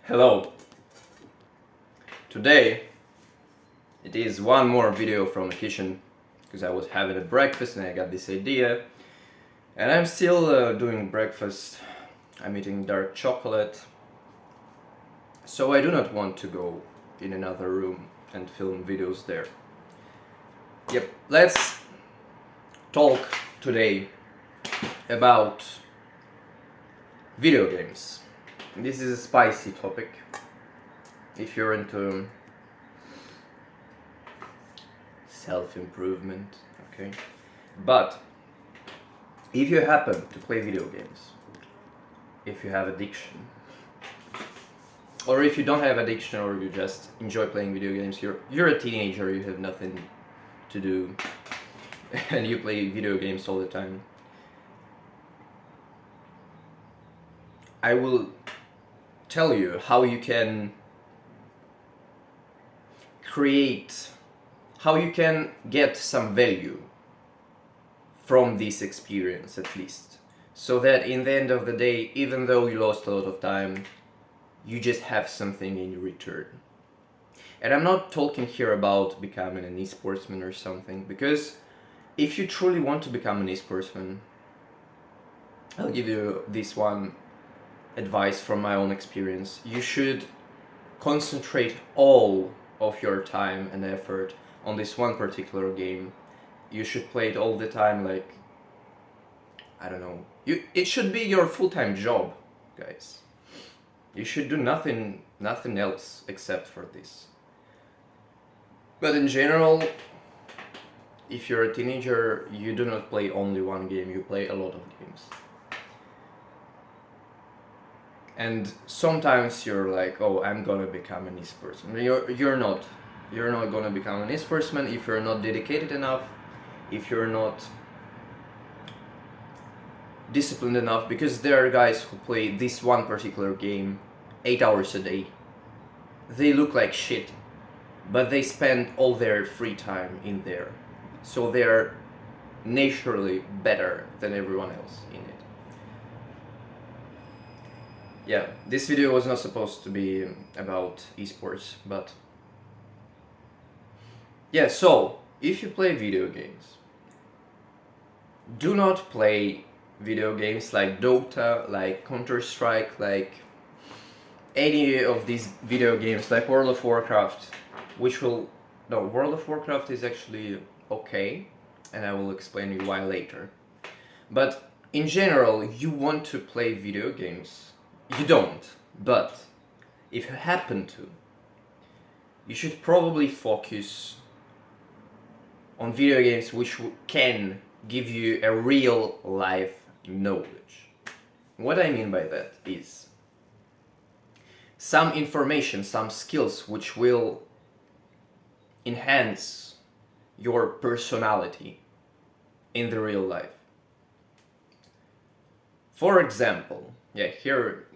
Hello. Today it is one more video from the kitchen because I was having a breakfast and I got this idea, and I'm still doing breakfast. I'm eating dark chocolate, so I do not want to go in another room and film videos there. Yep, let's talk today about video games. This is a spicy topic. If you're into self-improvement, okay? But if you happen to play video games, if you have addiction, or if you don't have addiction, or you just enjoy playing video games, you're a teenager, you have nothing to do, and you play video games all the time, I will tell you how you can how you can get some value from this experience, at least, so that in the end of the day, even though you lost a lot of time, you just have something in return. And I'm not talking here about becoming an esportsman or something, because if you truly want to become an esportsman, I'll give you this one advice from my own experience. You should concentrate all of your time and effort on this one particular game. You should play it all the time, like, I don't know, it should be your full-time job, guys. You should do nothing else except for this. But in general, if you're a teenager, you do not play only one game, you play a lot of games. And sometimes you're like, oh, I'm gonna become an esportsman. You're not. You're not gonna become an esportsman if you're not dedicated enough, if you're not disciplined enough, because there are guys who play this one particular game 8 hours a day. They look like shit, but they spend all their free time in there. So they're naturally better than everyone else in it. Yeah, this video was not supposed to be about esports, but yeah, so if you play video games, do not play video games like Dota, like Counter-Strike, like any of these video games, like World of Warcraft, World of Warcraft is actually okay, and I will explain you why later. But in general, you want to play video games. You don't, but if you happen to, you should probably focus on video games which can give you a real life knowledge. What I mean by that is some information, some skills which will enhance your personality in the real life. For example, here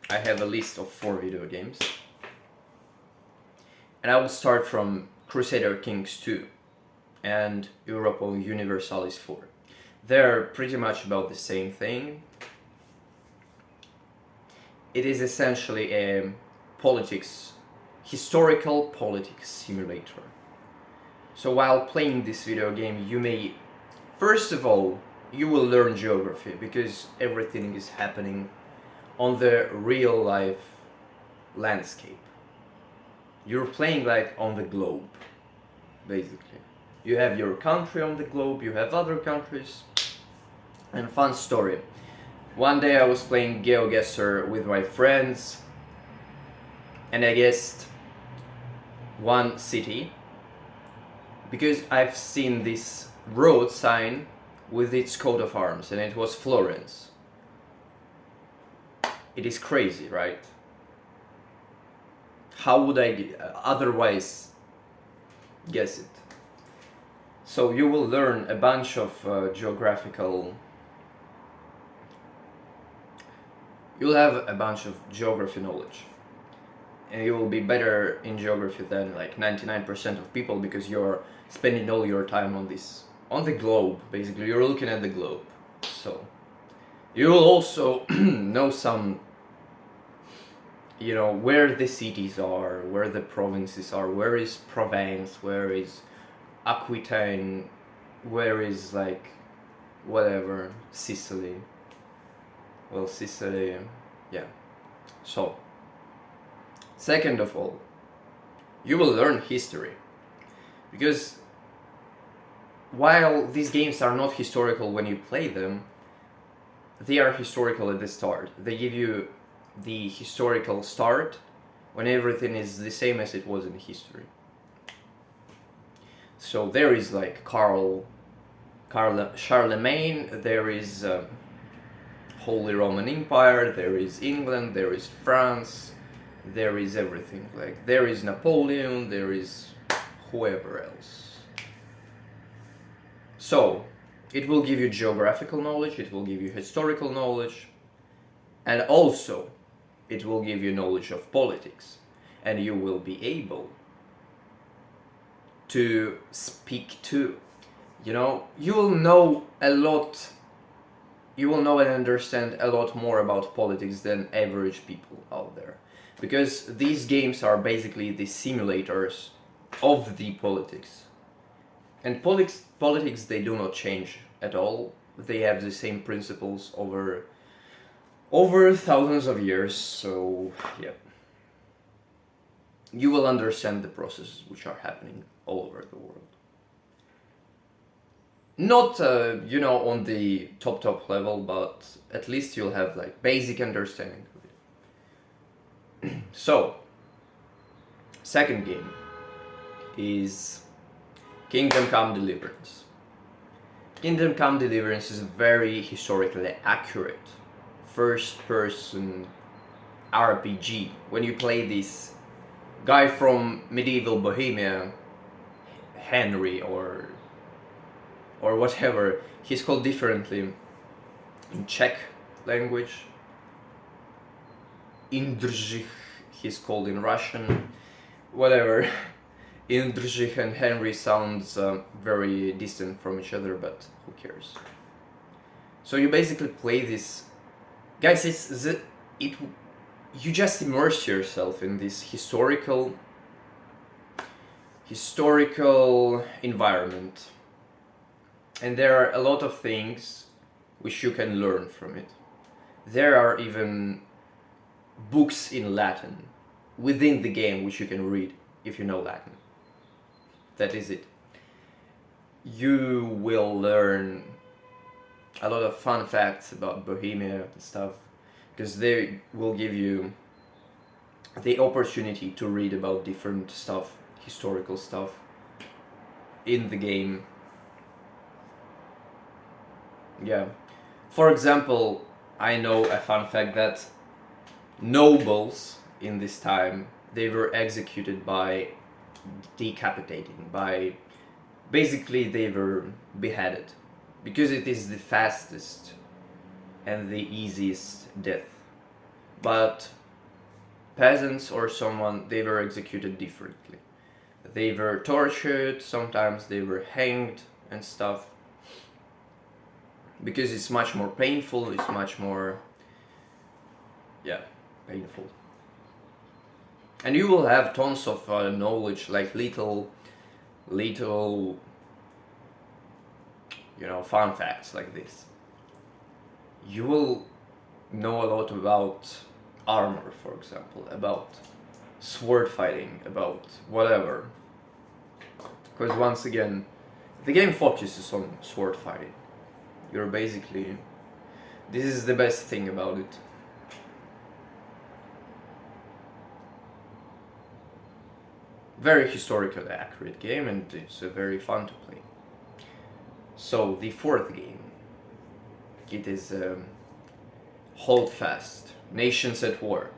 I have a list of 4 video games, and I will start from Crusader Kings 2 and Europa Universalis 4. They're pretty much about the same thing. It is essentially a historical politics simulator. So while playing this video game, you may, first of all, you will learn geography, because everything is happening on the real life landscape. You're playing like on the globe, basically. You have your country on the globe, you have other countries, and fun story. One day I was playing GeoGuessr with my friends, and I guessed one city, because I've seen this road sign with its coat of arms, and it was Florence. It is crazy, right? How would I otherwise guess it? So you will learn a bunch of you'll have a bunch of geography knowledge, and you will be better in geography than like 99% of people, because you're spending all your time on the globe, basically. You're looking at the globe. So you will also know some you know, where the cities are, where the provinces are, where is Provence, where is Aquitaine, where is like whatever, Sicily. Well, Sicily, yeah. So, second of all, you will learn history. Because while these games are not historical when you play them, they are historical at the start. They give you the historical start when everything is the same as it was in history. So there is like Charlemagne, there is Holy Roman Empire, there is England, there is France, there is everything. Like there is Napoleon, there is whoever else. So it will give you geographical knowledge, it will give you historical knowledge, and also it will give you knowledge of politics, and you will be able to speak to, you know, you will know a lot, you will know and understand a lot more about politics than average people out there, because these games are basically the simulators of the politics. And politics, they do not change at all. They have the same principles over thousands of years. So yeah, you will understand the processes which are happening all over the world. Not you know, on the top level, but at least you'll have like basic understanding of it. So second game is Kingdom Come Deliverance. Kingdom Come Deliverance is a very historically accurate first-person RPG. When you play this guy from medieval Bohemia, Henry or whatever, he's called differently in Czech language. Indrzich, he's called in Russian. Whatever. Indrzich and Henry sounds very distant from each other, but who cares? So you basically play this, guys. You just immerse yourself in this historical environment, and there are a lot of things which you can learn from it. There are even books in Latin within the game which you can read if you know Latin. That is it. You will learn a lot of fun facts about Bohemia and stuff, because they will give you the opportunity to read about different stuff, historical stuff in the game. Yeah. For example, I know a fun fact that nobles in this time, they were executed by decapitating, by basically they were beheaded, because it is the fastest and the easiest death. But peasants or someone, they were executed differently. They were tortured, sometimes they were hanged and stuff, because it's much more painful, it's much more, yeah, painful. And you will have tons of knowledge, like little, you know, fun facts like this. You will know a lot about armor, for example, about sword fighting, about whatever. Because once again, the game focuses on sword fighting. You're basically, this is the best thing about it. Very historically accurate game, and it's very fun to play. So the fourth game, it is Hold Fast, Nations at War.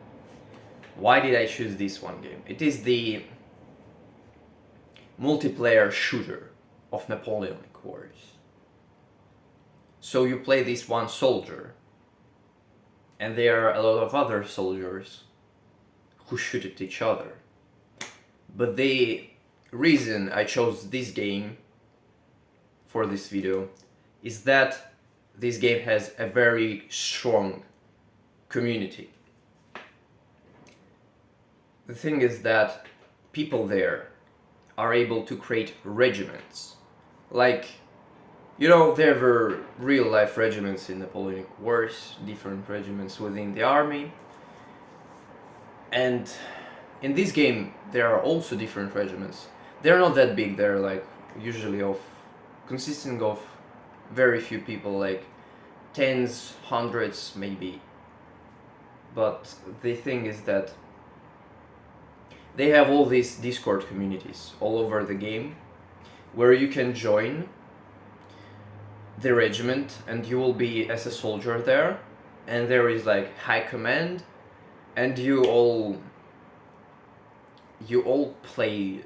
Why did I choose this one game? It is the multiplayer shooter of Napoleonic Wars. So you play this one soldier, and there are a lot of other soldiers who shoot at each other. But the reason I chose this game for this video is that this game has a very strong community. the thing is that people there are able to create regiments. Like, you know, there were real life regiments in Napoleonic Wars, different regiments within the army. And in this game, there are also different regiments. They're not that big, they're like usually consisting of very few people, like tens, hundreds maybe. But the thing is that they have all these Discord communities all over the game where you can join the regiment and you will be as a soldier there, and there is like high command, and you all play,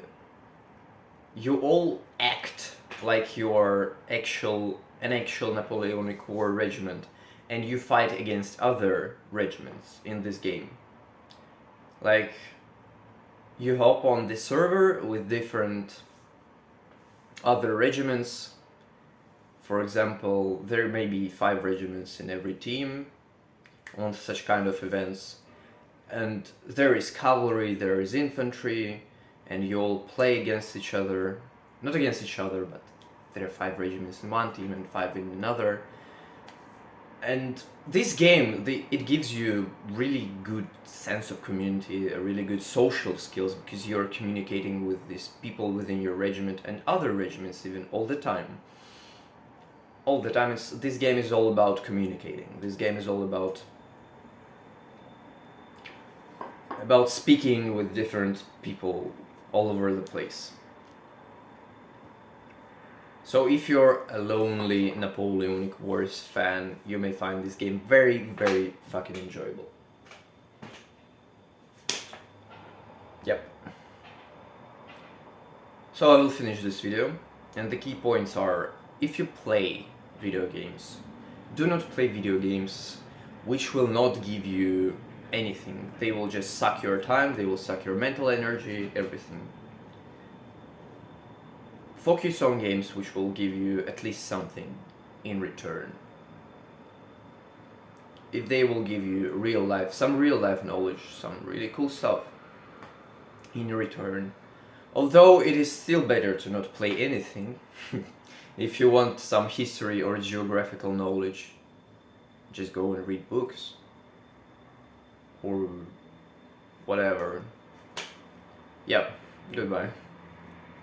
you all act like you are an actual Napoleonic War regiment, and you fight against other regiments in this game. Like, you hop on the server with different other regiments. For example, there may be 5 regiments in every team on such kind of events. And there is cavalry, there is infantry, and you all play against each other. Not against each other, but there are 5 regiments in one team and 5 in another. And this game, it gives you really good sense of community, a really good social skills, because you're communicating with these people within your regiment and other regiments even all the time. All the time. This game is all about communicating. This game is all about speaking with different people all over the place. So if you're a lonely Napoleonic Wars fan, you may find this game very, very fucking enjoyable. Yep. So I will finish this video, and the key points are: if you play video games, do not play video games which will not give you anything. They will just suck your time, they will suck your mental energy, everything. Focus on games which will give you at least something in return. If they will give you some real life knowledge, some really cool stuff in return. Although it is still better to not play anything. If you want some history or geographical knowledge, just go and read books. Or whatever. Yep, goodbye.